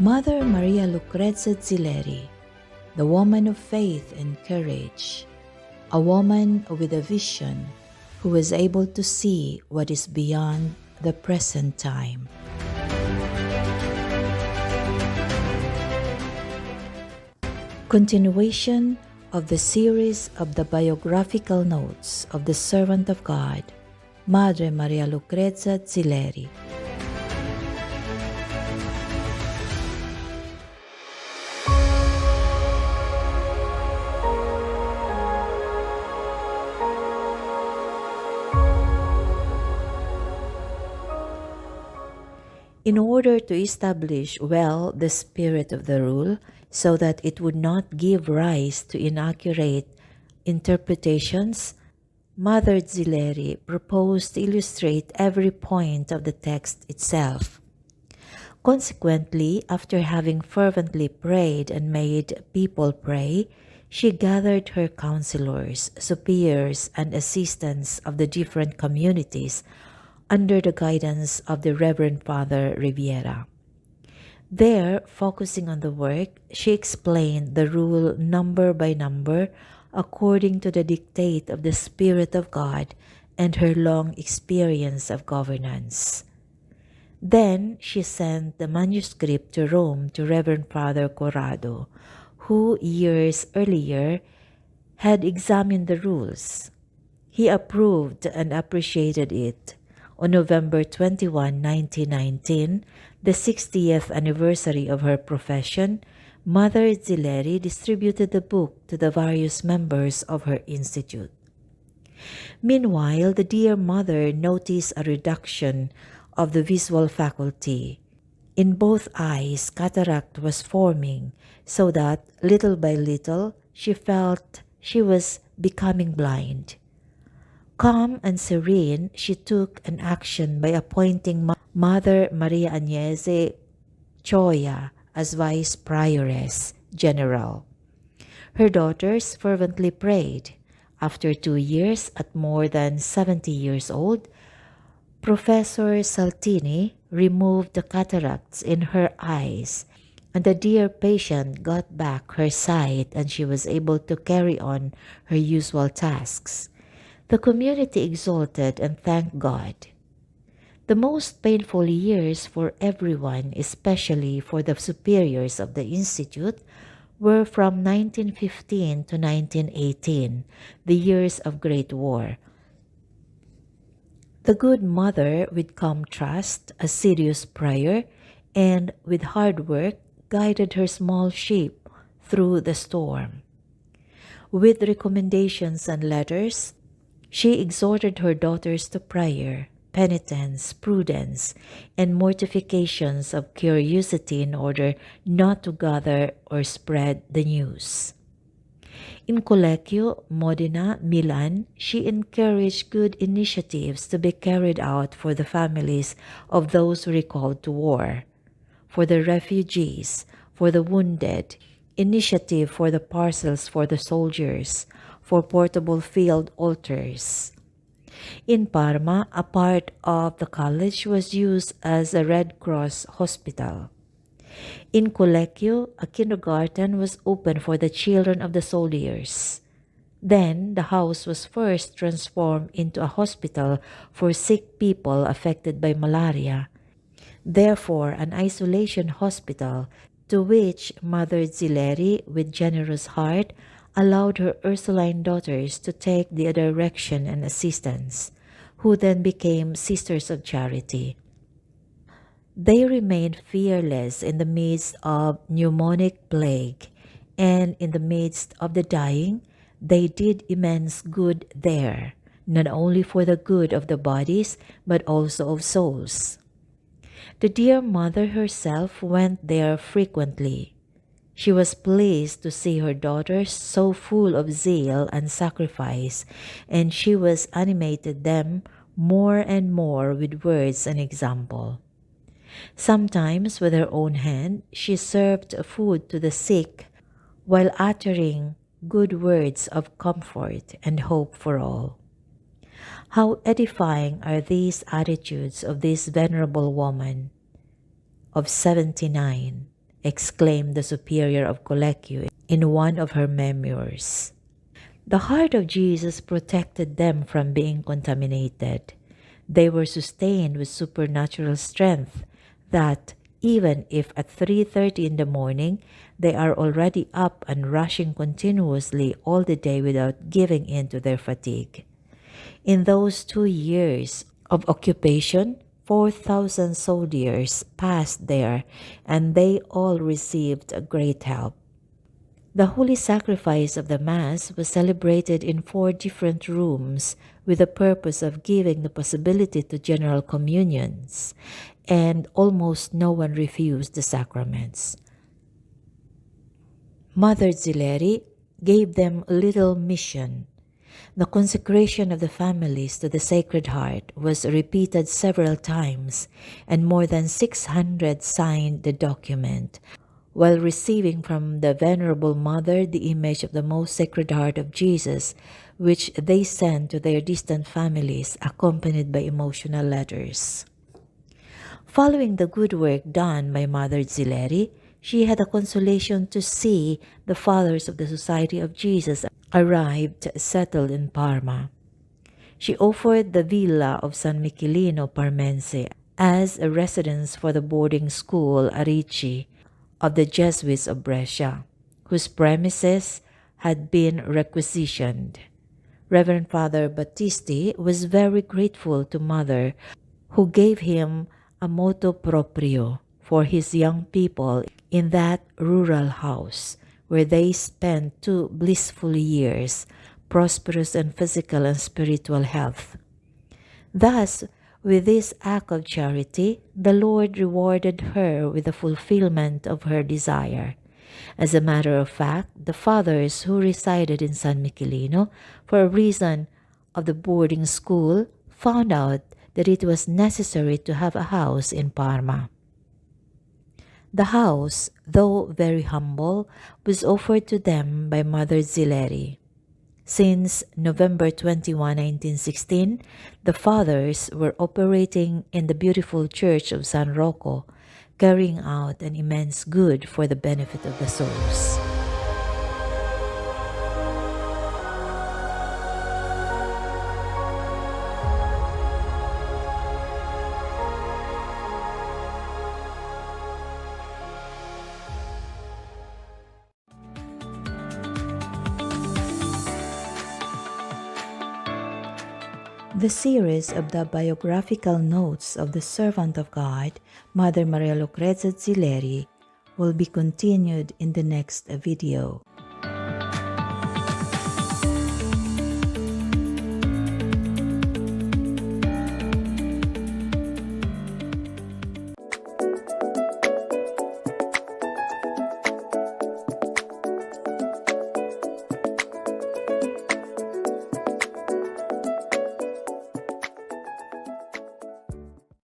Mother Maria Lucrezia Zileri, the woman of faith and courage, a woman with a vision who was able to see what is beyond the present time. Continuation of the series of the biographical notes of the servant of God, Madre Maria Lucrezia Zileri. In order to establish well the spirit of the rule, so that it would not give rise to inaccurate interpretations, Mother Zileri proposed to illustrate every point of the text itself. Consequently, after having fervently prayed and made people pray, she gathered her counselors, superiors, and assistants of the different communities under the guidance of the Reverend Father Riviera. There, focusing on the work, she explained the rule number by number according to the dictate of the Spirit of God and her long experience of governance. Then she sent the manuscript to Rome to Reverend Father Corrado, who years earlier had examined the rules. He approved and appreciated it. On November 21, 1919, the 60th anniversary of her profession, Mother Zileri distributed the book to the various members of her institute. Meanwhile, the dear mother noticed a reduction of the visual faculty. In both eyes, cataract was forming, so that, little by little, she felt she was becoming blind. Calm and serene, she took an action by appointing Mother Maria Agnese Choya as Vice Prioress General. Her daughters fervently prayed. After 2 years, at more than 70 years old, Professor Saltini removed the cataracts in her eyes, and the dear patient got back her sight and she was able to carry on her usual tasks. The community exalted and thanked God. The most painful years for everyone, especially for the superiors of the Institute, were from 1915 to 1918, the years of Great War. The good mother, with calm trust, assiduous prayer, and with hard work, guided her small ship through the storm. With recommendations and letters, she exhorted her daughters to prayer, penitence, prudence, and mortifications of curiosity in order not to gather or spread the news. In Collecchio, Modena, Milan, she encouraged good initiatives to be carried out for the families of those recalled to war, for the refugees, for the wounded, initiative for the parcels for the soldiers, for portable field altars. In Parma, a part of the college was used as a Red Cross hospital. In Collecchio, a kindergarten was opened for the children of the soldiers. Then, the house was first transformed into a hospital for sick people affected by malaria. Therefore, an isolation hospital to which Mother Zileri, with generous heart, allowed her Ursuline daughters to take the direction and assistance, who then became Sisters of Charity. They remained fearless in the midst of pneumonic plague, and in the midst of the dying, they did immense good there, not only for the good of the bodies, but also of souls. The dear mother herself went there frequently. She was pleased to see her daughters so full of zeal and sacrifice, and she was animated them more and more with words and example. Sometimes with her own hand she served food to the sick while uttering good words of comfort and hope for all. How edifying are these attitudes of this venerable woman of 79, exclaimed the Superior of Collecue in one of her memoirs. The heart of Jesus protected them from being contaminated. They were sustained with supernatural strength that, even if at 3:30 in the morning, they are already up and rushing continuously all the day without giving in to their fatigue. In those 2 years of occupation, 4,000 soldiers passed there, and they all received a great help. The holy sacrifice of the Mass was celebrated in 4 different rooms with the purpose of giving the possibility to general communions, and almost no one refused the sacraments. Mother Zileri gave them a little mission. The consecration of the families to the Sacred Heart was repeated several times, and more than 600 signed the document, while receiving from the Venerable Mother the image of the Most Sacred Heart of Jesus, which they sent to their distant families, accompanied by emotional letters. Following the good work done by Mother Zileri, she had a consolation to see the Fathers of the Society of Jesus arrived settled in Parma. She offered the villa of San Michelino Parmense as a residence for the boarding school Arici of the Jesuits of Brescia, whose premises had been requisitioned. Reverend Father Battisti was very grateful to Mother, who gave him a motu proprio for his young people in that rural house, where they spent 2 blissful years, prosperous in physical and spiritual health. Thus, with this act of charity, the Lord rewarded her with the fulfillment of her desire. As a matter of fact, the fathers who resided in San Michelino for a reason of the boarding school found out that it was necessary to have a house in Parma. The house, though very humble, was offered to them by Mother Zileri. Since November 21, 1916, the Fathers were operating in the beautiful church of San Rocco, carrying out an immense good for the benefit of the souls. The series of the biographical notes of the servant of God, Mother Maria Lucrezia Zileri, will be continued in the next video.